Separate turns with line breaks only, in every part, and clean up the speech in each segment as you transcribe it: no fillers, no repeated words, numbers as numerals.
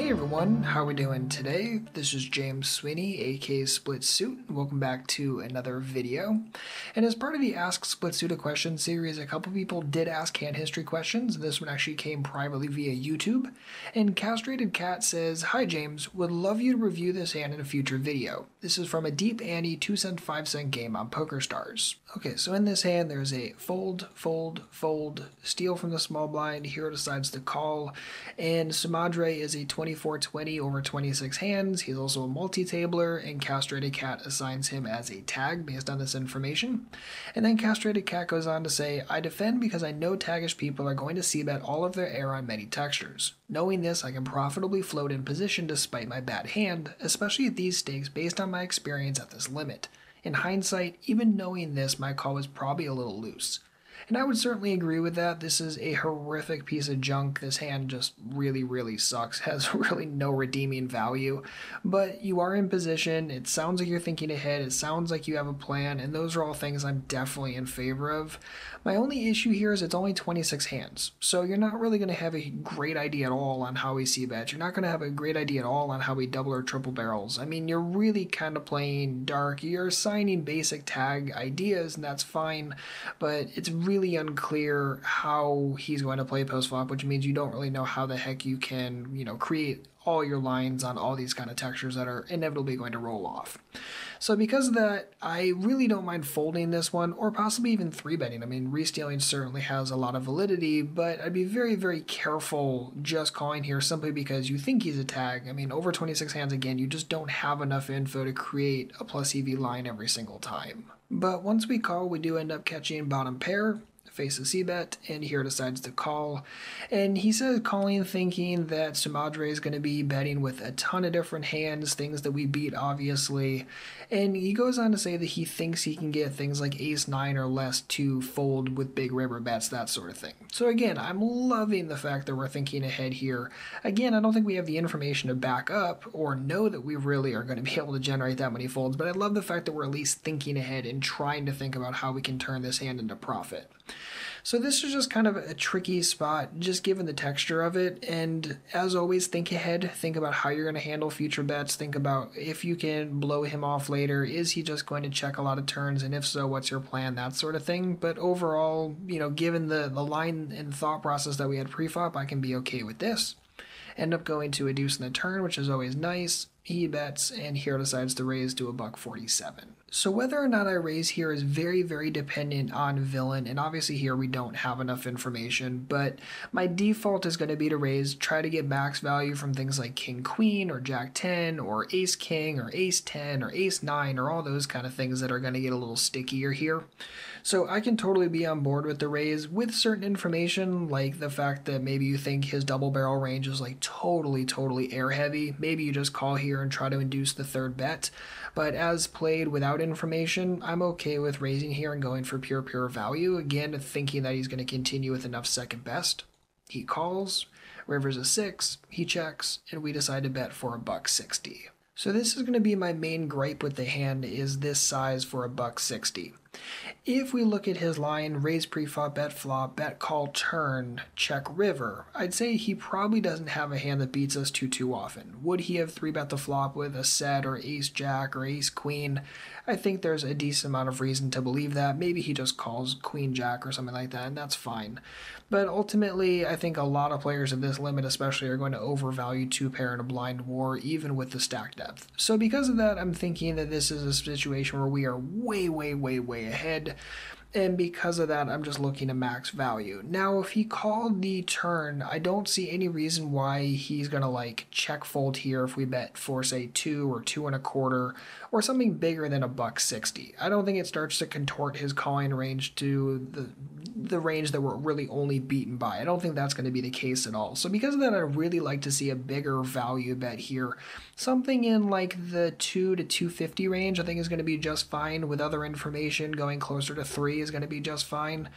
Hey everyone, how are we doing today? This is James Sweeney, aka SplitSuit. Welcome back to another video. And as part of the Ask SplitSuit a Question series, a couple people did ask hand history questions. This one actually came privately via YouTube. And castratedcat says, "Hi James, would love you to review this hand in a future video. This is from a deep ante 2-cent, 5-cent game on PokerStars." Okay, so in this hand there's a fold, fold, fold, steal from the small blind, hero decides to call, and Sumadre is a 24-20 over 26 hands. He's also a multi-tabler, and castratedcat assigns him as a tag based on this information. And then castratedcat goes on to say, "I defend because I know taggish people are going to c-bet all of their air on many textures. Knowing this, I can profitably float in position despite my bad hand, especially at these stakes based on my experience at this limit. In hindsight, even knowing this, my call was probably a little loose." And I would certainly agree with that. This is a horrific piece of junk. This hand just really sucks, has really no redeeming value. But you are in position, it sounds like you're thinking ahead, it sounds like you have a plan, and those are all things I'm definitely in favor of. My only issue here is it's only 26 hands, so you're not really going to have a great idea at all on how we c-bet. You're not going to have a great idea at all on how we double or triple barrels. I mean, you're really kind of playing dark. You're assigning basic tag ideas, and that's fine, but it's really unclear how he's going to play post flop, which means you don't really know how the heck you can, create all your lines on all these kind of textures that are inevitably going to roll off. So because of that, I really don't mind folding this one, or possibly even 3-betting. I mean, re-stealing certainly has a lot of validity, but I'd be very careful just calling here simply because you think he's a tag. I mean, over 26 hands, again, you just don't have enough info to create a plus EV line every single time. But once we call, we do end up catching bottom pair, face a c-bet, and here decides to call. And he says calling thinking that Sumadre is going to be betting with a ton of different hands, things that we beat obviously, and he goes on to say that he thinks he can get things like ace-9 or less to fold with big river bets, that sort of thing. So again, I'm loving the fact that we're thinking ahead here. Again, I don't think we have the information to back up or know that we really are going to be able to generate that many folds, but I love the fact that we're at least thinking ahead and trying to think about how we can turn this hand into profit. So this is just kind of a tricky spot, just given the texture of it, and as always, think ahead, think about how you're going to handle future bets, think about if you can blow him off later, is he just going to check a lot of turns, and if so, what's your plan, that sort of thing. But overall, given the line and thought process that we had pre-flop, I can be okay with this. End up going to a deuce in the turn, which is always nice. He bets, and here decides to raise to a $1.47. So whether or not I raise here is very dependent on villain, and obviously here we don't have enough information, but my default is going to be to raise, try to get max value from things like King Queen or Jack 10 or Ace King or Ace 10 or Ace 9 or all those kind of things that are going to get a little stickier here. So I can totally be on board with the raise with certain information, like the fact that maybe you think his double barrel range is like totally air heavy. Maybe you just call here and try to induce the third bet. But as played without information, I'm okay with raising here and going for pure value. Again, thinking that he's going to continue with enough second best. He calls, river's a 6, he checks, and we decide to bet for a $1.60. So this is going to be my main gripe with the hand, is this size for a $1.60. If we look at his line, raise pre-flop, bet call turn, check river, I'd say he probably doesn't have a hand that beats us too often. Would he have 3-bet the flop with a set or ace jack or ace queen? I think there's a decent amount of reason to believe that. Maybe he just calls queen jack or something like that, and that's fine. But ultimately, I think a lot of players at this limit especially are going to overvalue 2-pair in a blind war, even with the stack depth. So because of that, I'm thinking that this is a situation where we are way ahead. And because of that, I'm just looking to max value. Now, if he called the turn, I don't see any reason why he's going to check fold here if we bet for, say, 2 or 2.25 or something bigger than a $1.60. I don't think it starts to contort his calling range to the range that we're really only beaten by. I don't think that's going to be the case at all. So because of that, I'd really like to see a bigger value bet here. Something in the 2 to 250 range I think is going to be just fine. With other information, going closer to 3 is going to be just fine.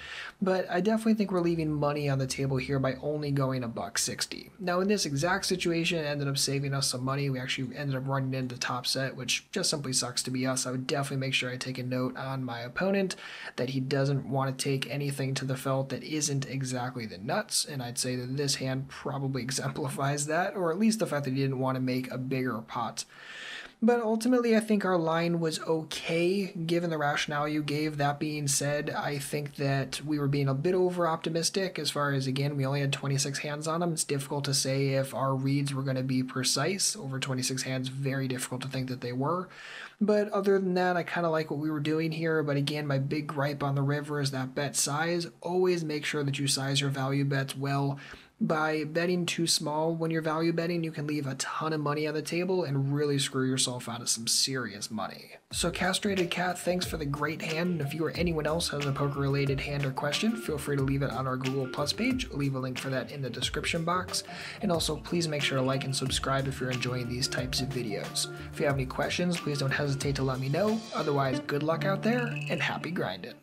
But I definitely think we're leaving money on the table here by only going a $1.60. Now in this exact situation, it ended up saving us some money. We actually ended up running into top set, which just simply sucks to be us. I would definitely make sure I take a note on my opponent that he doesn't want to take anything something to the felt that isn't exactly the nuts, and I'd say that this hand probably exemplifies that, or at least the fact that he didn't want to make a bigger pot. But ultimately, I think our line was okay, given the rationale you gave. That being said, I think that we were being a bit over-optimistic as far as, again, we only had 26 hands on them. It's difficult to say if our reads were going to be precise. Over 26 hands, very difficult to think that they were. But other than that, I kind of like what we were doing here. But again, my big gripe on the river is that bet size. Always make sure that you size your value bets well. By betting too small when you're value betting, you can leave a ton of money on the table and really screw yourself out of some serious money. So Castrated Cat, thanks for the great hand. And if you or anyone else has a poker-related hand or question, feel free to leave it on our Google Plus page. I'll leave a link for that in the description box. And also, please make sure to like and subscribe if you're enjoying these types of videos. If you have any questions, please don't hesitate to let me know. Otherwise, good luck out there and happy grinding.